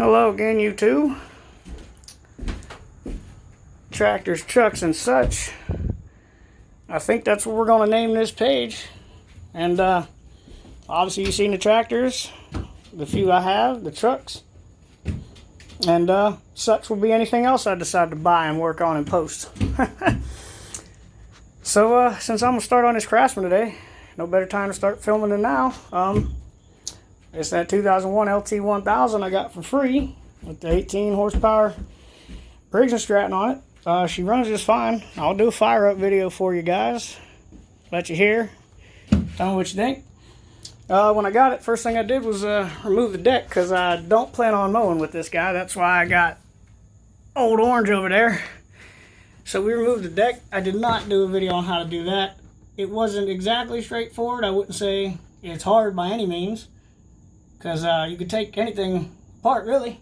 Hello again, you two. Tractors, trucks, and such. I think that's what we're going to name this page. And obviously you've seen the tractors, the few I have, the trucks, and such will be anything else I decide to buy and work on and post. So since I'm going to start on this Craftsman today, no better time to start filming than now. It's that 2001 LT1000 I got for free with the 18 horsepower Briggs and Stratton on it. She runs just fine. I'll do a fire up video for you guys. Let you hear. Tell me what you think. When I got it, first thing I did was remove the deck because I don't plan on mowing with this guy. That's why I got Old Orange over there. So we removed the deck. I did not do a video on how to do that. It wasn't exactly straightforward. I wouldn't say it's hard by any means, because you could take anything apart, really.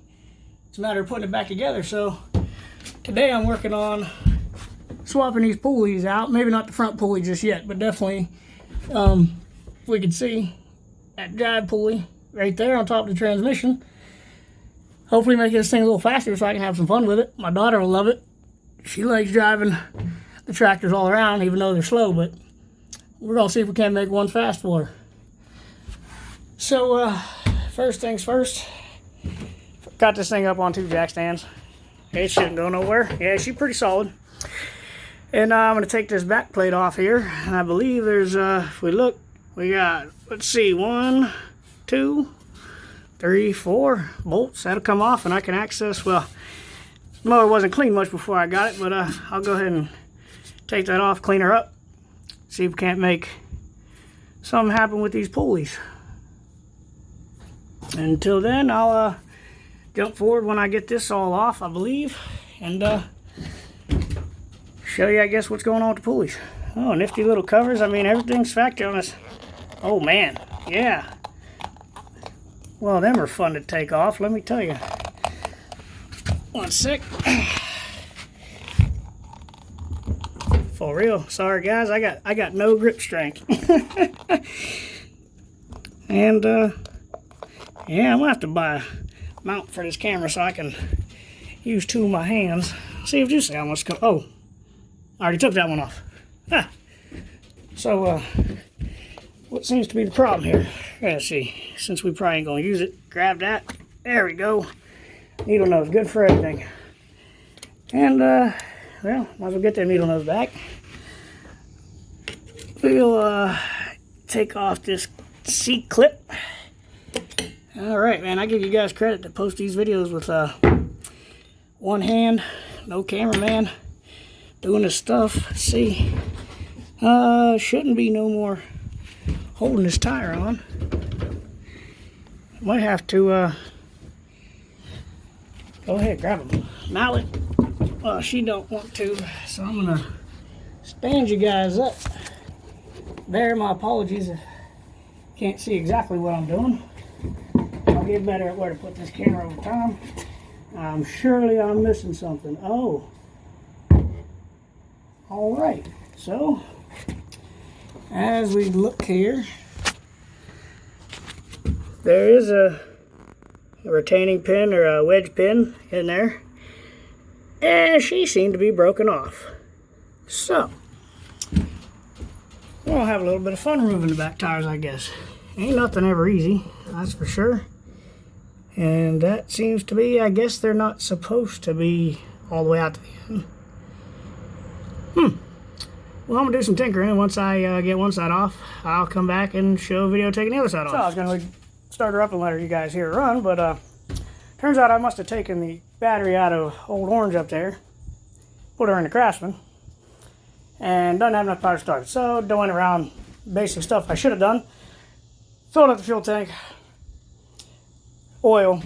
It's a matter of putting it back together. So today I'm working on swapping these pulleys out. Maybe not the front pulley just yet, but definitely if we could see that drive pulley right there on top of the transmission. Hopefully make this thing a little faster so I can have some fun with it. My daughter will love it. She likes driving the tractors all around, even though they're slow, but we're gonna see if we can't make one fast for her. So first things first, got this thing up on 2 jack stands. It shouldn't go nowhere. Yeah, she's pretty solid. And I'm going to take this back plate off here. And I believe there's, if we look, we got, let's see, 1, 2, 3, 4 bolts. That'll come off and I can access, well, the mower wasn't clean much before I got it, but I'll go ahead and take that off, clean her up. See if we can't make something happen with these pulleys. Until then, I'll jump forward when I get this all off, I believe, and show you, I guess, what's going on with the pulleys. Oh, nifty little covers. I mean, everything's factory on this. Oh, man. Yeah. Well, them are fun to take off, let me tell you. One sec. For real. Sorry, guys. I got no grip strength. And, yeah, I'm going to have to buy a mount for this camera so I can use 2 of my hands. See if you see how much come. Oh, I already took that one off. Ah. So, what seems to be the problem here? Let's see. Since we probably ain't going to use it, grab that. There we go. Needle nose, good for everything. And, well, might as well get that needle nose back. We'll take off this seat clip. Alright, man, I give you guys credit to post these videos with one hand, no cameraman, doing this stuff. Let's see, shouldn't be no more holding this tire on. Might have to go ahead, grab them. Mallet, she don't want to, so I'm gonna stand you guys up. There, my apologies if you can't see exactly what I'm doing. I'll get better at where to put this camera over time. Surely I'm missing something. Oh. Alright. So, as we look here, there is a retaining pin or a wedge pin in there. And she seemed to be broken off. So, we'll have a little bit of fun removing the back tires, I guess. Ain't nothing ever easy, that's for sure. And that seems to be, I guess they're not supposed to be all the way out to the end. Well, I'm going to do some tinkering, and once I get one side off, I'll come back and show a video taking the other side off. So I was going to start her up and let you guys hear it run, but turns out I must have taken the battery out of Old Orange up there, put her in the Craftsman, and doesn't have enough power to start. So doing around basic stuff I should have done. Filled up the fuel tank, oil,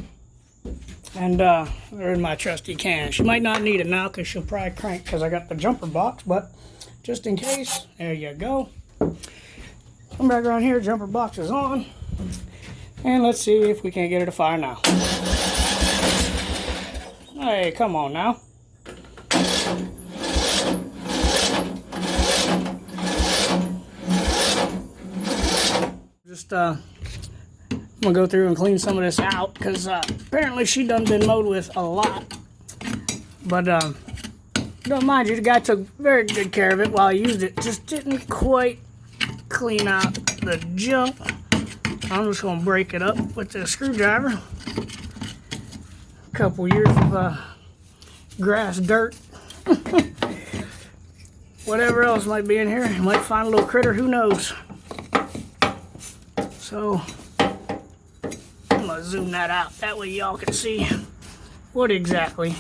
and they're in my trusty can. She might not need it now because she'll probably crank because I got the jumper box, but just in case, there you go. Come back around here, jumper box is on, and let's see if we can't get her to fire now. Hey, come on now. Just gonna go through and clean some of this out because apparently she done been mowed with a lot. But don't mind you, the guy took very good care of it while he used it. Just didn't quite clean out the junk. I'm just gonna break it up with the screwdriver. A couple years of grass, dirt, whatever else might be in here. You might find a little critter, who knows. So I'm gonna zoom that out, that way y'all can see what exactly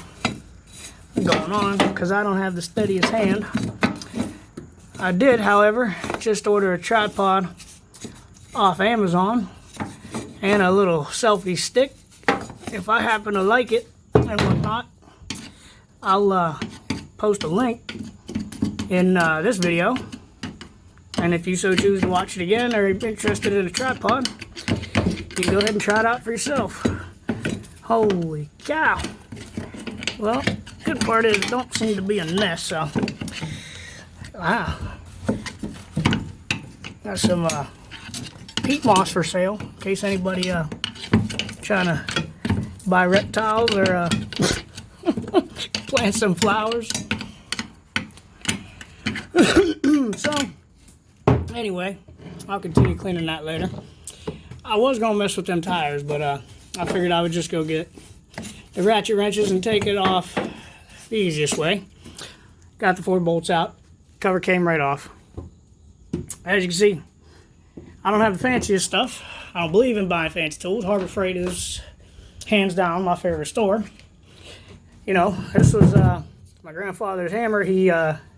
is going on, because I don't have the steadiest hand. I did, however, just order a tripod off Amazon and a little selfie stick. If I happen to like it and whatnot, I'll post a link in this video. And if you so choose to watch it again or are interested in a tripod, you can go ahead and try it out for yourself. Holy cow. Well, good part is it don't seem to be a mess, so. Wow. Got some peat moss for sale, in case anybody trying to buy reptiles or plant some flowers. So, anyway, I'll continue cleaning that later. I was going to mess with them tires, but I figured I would just go get the ratchet wrenches and take it off the easiest way. Got the 4 bolts out. Cover came right off. As you can see, I don't have the fanciest stuff. I don't believe in buying fancy tools. Harbor Freight is hands down my favorite store. You know, this was my grandfather's hammer he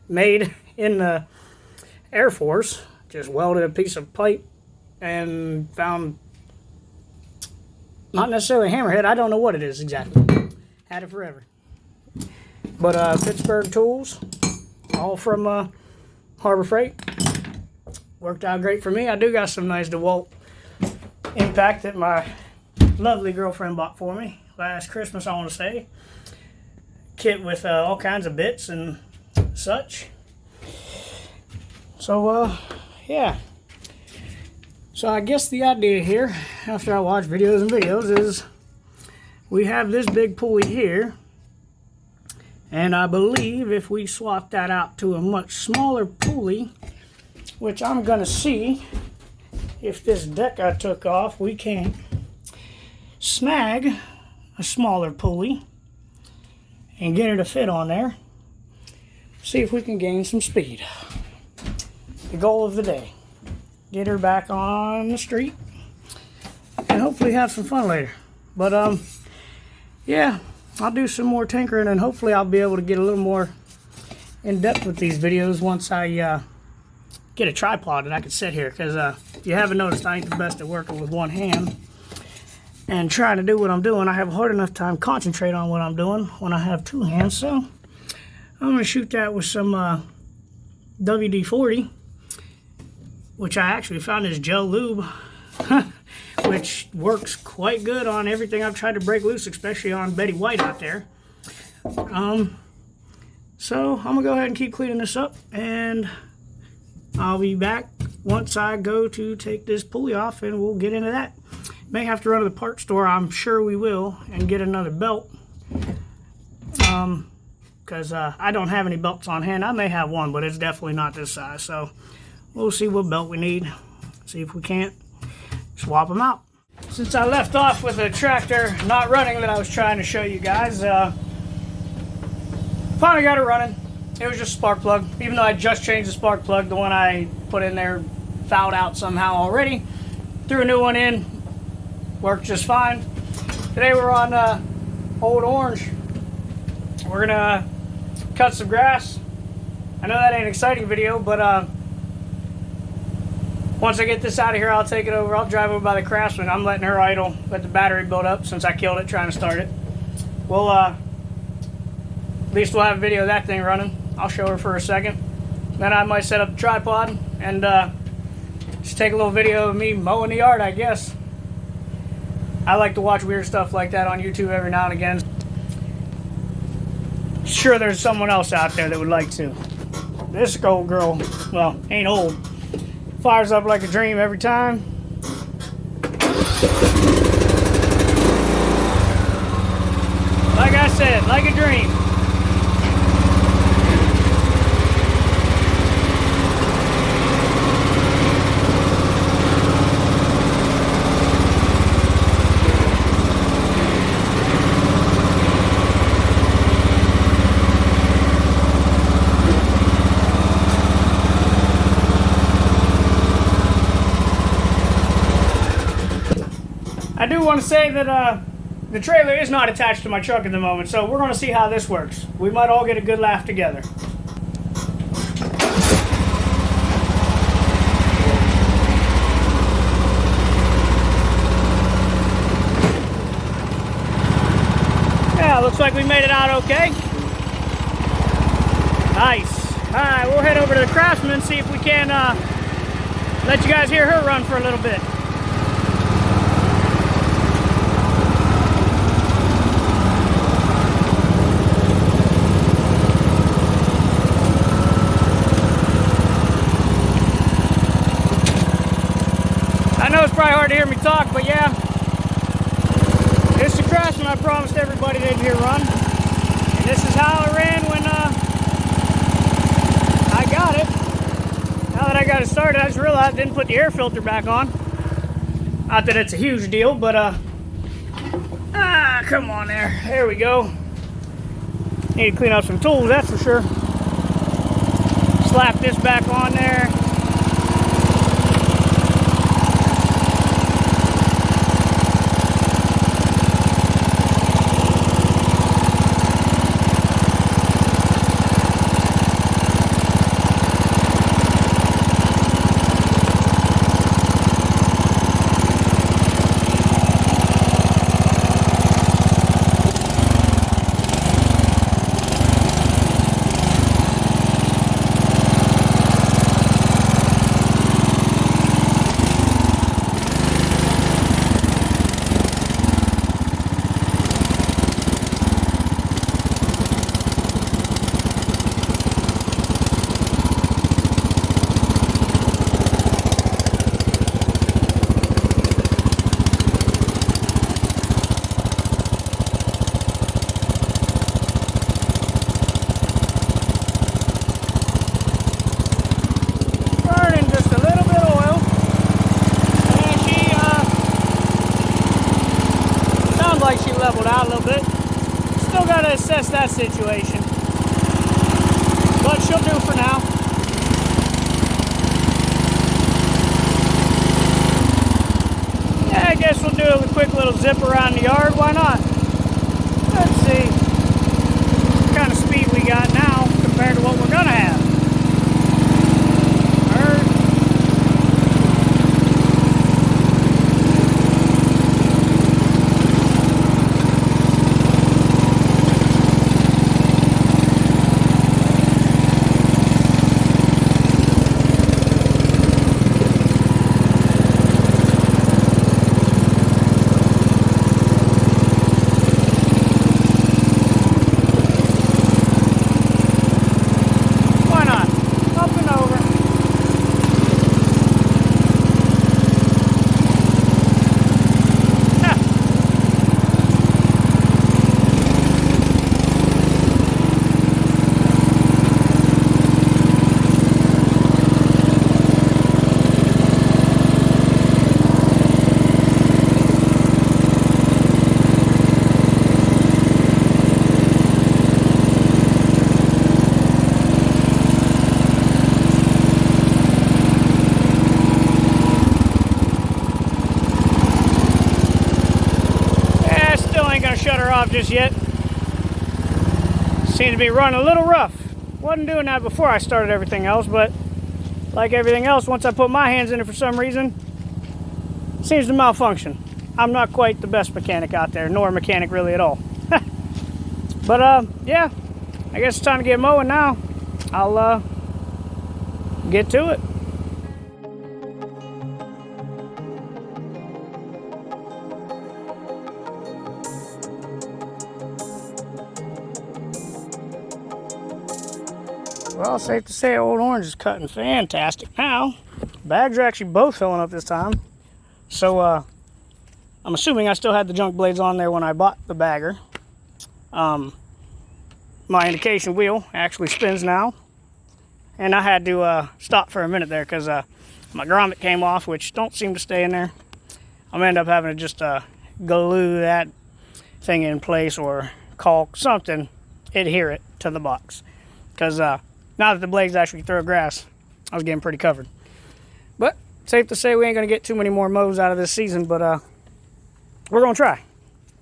made in the Air Force. Just welded a piece of pipe and found, not necessarily a hammerhead, I don't know what it is exactly. Had it forever. But Pittsburgh tools, all from Harbor Freight. Worked out great for me. I do got some nice DeWalt impact that my lovely girlfriend bought for me last Christmas, I want to say. Kit with all kinds of bits and such. So, yeah. So I guess the idea here, after I watch videos and videos, is we have this big pulley here. And I believe if we swap that out to a much smaller pulley, which I'm going to see if this deck I took off, we can snag a smaller pulley and get her to fit on there. See if we can gain some speed. The goal of the day. Get her back on the street and hopefully have some fun later. But yeah, I'll do some more tinkering and hopefully I'll be able to get a little more in depth with these videos once I get a tripod that I can sit here, because if you haven't noticed, I ain't the best at working with one hand and trying to do what I'm doing. I have a hard enough time concentrate on what I'm doing when I have 2 hands. So I'm going to shoot that with some WD-40, which I actually found is gel lube, which works quite good on everything I've tried to break loose, especially on Betty White out there. So I'm going to go ahead and keep cleaning this up, and I'll be back once I go to take this pulley off, and we'll get into that. May have to run to the parts store, I'm sure we will, and get another belt. Because I don't have any belts on hand. I may have one, but it's definitely not this size. So we'll see what belt we need. See if we can't swap them out. Since I left off with a tractor not running that I was trying to show you guys, finally got it running. It was just a spark plug. Even though I just changed the spark plug, the one I put in there fouled out somehow already. Threw a new one in. Worked just fine. Today we're on Old Orange. We're gonna cut some grass. I know that ain't an exciting video, but once I get this out of here, I'll take it over. I'll drive over by the Craftsman. I'm letting her idle, let the battery build up since I killed it trying to start it. We'll at least we'll have a video of that thing running. I'll show her for a second. Then I might set up the tripod and just take a little video of me mowing the yard, I guess. I like to watch weird stuff like that on YouTube every now and again. Sure, there's someone else out there that would like to. This old girl, well, ain't old, fires up like a dream every time. said, like a dream. I do want to say that the trailer is not attached to my truck at the moment, so we're going to see how this works. We might all get a good laugh together. Yeah, looks like we made it out okay. Nice. Alright, we'll head over to the Craftsman, see if we can let you guys hear her run for a little bit. I know it's probably hard to hear me talk, but yeah, it's the Craftsman I promised everybody they'd hear run. And this is how it ran when I got it. Now that I got it started, I just realized I didn't put the air filter back on. Not that it's a huge deal, but come on there. There we go. Need to clean up some tools, that's for sure. Slap this back on there. Like she leveled out a little bit. Still got to assess that situation, but she'll do for now. Yeah, I guess we'll do a quick little zip around the yard. Why not? Let's see what kind of speed we got now compared to what we're gonna have. Shut her off just yet. Seems to be running a little rough. Wasn't doing that before I started everything else, but like everything else, once I put my hands in it for some reason, it seems to malfunction. I'm not quite the best mechanic out there, nor a mechanic really at all. But yeah, I guess it's time to get mowing now. I'll get to it. Well, safe to say Old Orange is cutting fantastic now. Bags are actually both filling up this time. So I'm assuming I still had the junk blades on there when I bought the bagger. My indication wheel actually spins now. And I had to stop for a minute there because my grommet came off, which don't seem to stay in there. I'm gonna end up having to just glue that thing in place or caulk something, adhere it to the box. Because now that the blades actually throw grass, I was getting pretty covered. But safe to say we ain't gonna get too many more mows out of this season, but we're gonna try.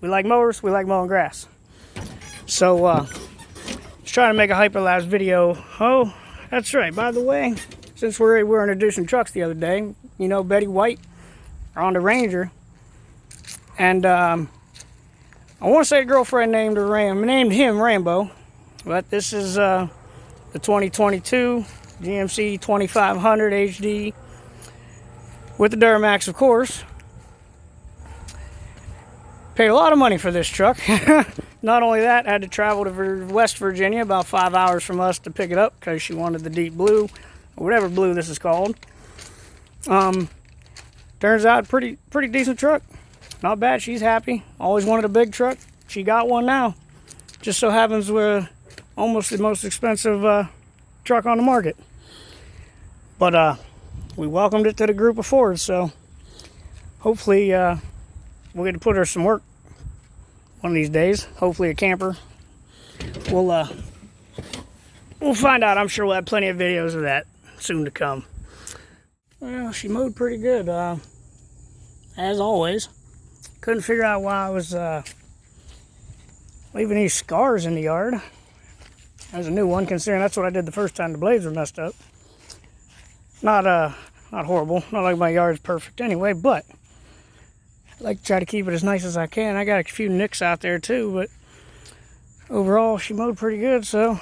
We like mowers, we like mowing grass. So just trying to make a hyperlapse video. Oh, that's right, by the way, since we were introducing trucks the other day, you know, Betty White on the Ranger, and I want to say a girlfriend named him Rambo, but this is the 2022 GMC 2500 HD with the Duramax, of course. Paid a lot of money for this truck. Not only that, I had to travel to West Virginia, about 5 hours from us, to pick it up because she wanted the deep blue, or whatever blue this is called. Turns out pretty decent truck. Not bad. She's happy. Always wanted a big truck. She got one now. Just so happens we're almost the most expensive truck on the market. But we welcomed it to the group of Fords, so hopefully we'll get to put her some work one of these days. Hopefully a camper. We'll find out. I'm sure we'll have plenty of videos of that soon to come. Well, she mowed pretty good, as always. Couldn't figure out why I was leaving these scars in the yard. There's a new one, considering that's what I did the first time the blades were messed up. Not horrible. Not like my yard's perfect anyway, but I like to try to keep it as nice as I can. I got a few nicks out there too, but overall she mowed pretty good, so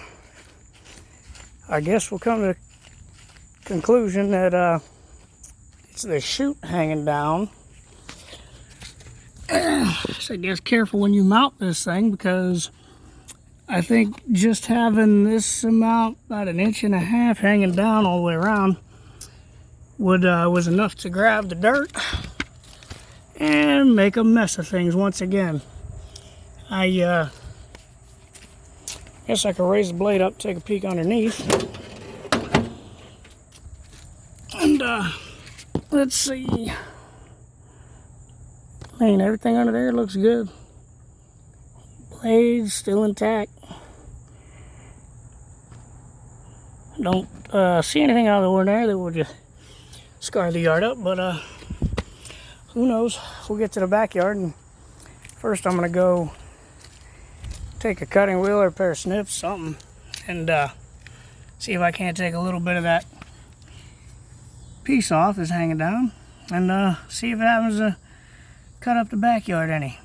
I guess we'll come to the conclusion that it's the chute hanging down. So I guess careful when you mount this thing, because I think just having this amount, about 1.5 inches hanging down all the way around, was enough to grab the dirt and make a mess of things once again. I guess I could raise the blade up, take a peek underneath, and let's see. I mean, everything under there looks good. Blades still intact. Don't see anything out of the ordinary that would just scar the yard up, but who knows? We'll get to the backyard, and first I'm gonna go take a cutting wheel or a pair of snips, something, and see if I can't take a little bit of that piece off that's hanging down, and see if it happens to cut up the backyard any.